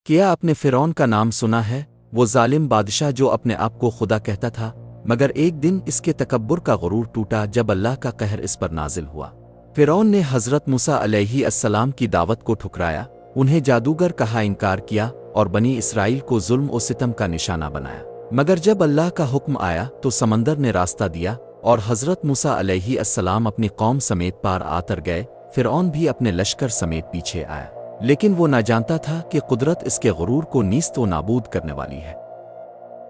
کیا آپ نے فرعون کا نام سنا ہے؟ وہ ظالم بادشاہ جو اپنے آپ کو خدا کہتا تھا، مگر ایک دن اس کے تکبر کا غرور ٹوٹا جب اللہ کا قہر اس پر نازل ہوا۔ فرعون نے حضرت موسیٰ علیہ السلام کی دعوت کو ٹھکرایا، انہیں جادوگر کہا، انکار کیا اور بنی اسرائیل کو ظلم و ستم کا نشانہ بنایا۔ مگر جب اللہ کا حکم آیا تو سمندر نے راستہ دیا اور حضرت موسیٰ علیہ السلام اپنی قوم سمیت پار آتر گئے۔ فرعون بھی اپنے لشکر سمیت پیچھے آیا، لیکن وہ نہ جانتا تھا کہ قدرت اس کے غرور کو نیست و نابود کرنے والی ہے۔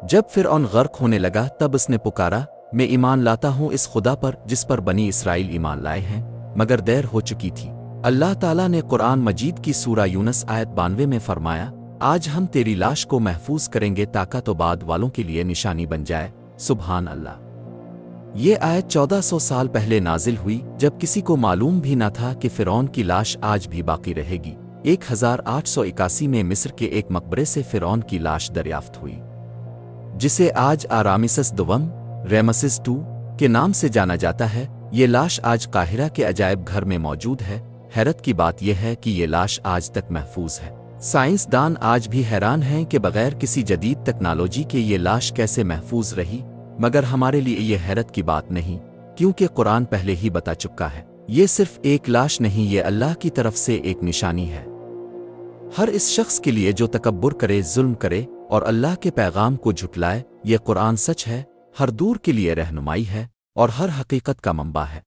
جب فرعون غرق ہونے لگا تب اس نے پکارا، میں ایمان لاتا ہوں اس خدا پر جس پر بنی اسرائیل ایمان لائے ہیں، مگر دیر ہو چکی تھی۔ اللہ تعالیٰ نے قرآن مجید کی سورہ یونس آیت 92 میں فرمایا، آج ہم تیری لاش کو محفوظ کریں گے تاکہ تو بعد والوں کے لیے نشانی بن جائے۔ سبحان اللہ۔ یہ آیت 1400 سال پہلے نازل ہوئی جب کسی کو معلوم بھی نہ تھا کہ فرعون کی لاش آج بھی باقی رہے گی۔ 1881 میں مصر کے ایک مقبرے سے فرعون کی لاش دریافت ہوئی، جسے آج رامسس دوم ریمسس II کے نام سے جانا جاتا ہے۔ یہ لاش آج قاہرہ کے عجائب گھر میں موجود ہے۔ حیرت کی بات یہ ہے کہ یہ لاش آج تک محفوظ ہے۔ سائنس دان آج بھی حیران ہیں کہ بغیر کسی جدید ٹیکنالوجی کے یہ لاش کیسے محفوظ رہی، مگر ہمارے لیے یہ حیرت کی بات نہیں، کیونکہ قرآن پہلے ہی بتا چکا ہے۔ یہ صرف ایک لاش نہیں، یہ اللہ کی طرف سے ایک نشانی ہے۔ ہر اس شخص کے لیے جو تکبر کرے، ظلم کرے اور اللہ کے پیغام کو جھٹلائے، یہ قرآن سچ ہے، ہر دور کے لیے رہنمائی ہے اور ہر حقیقت کا منبع ہے۔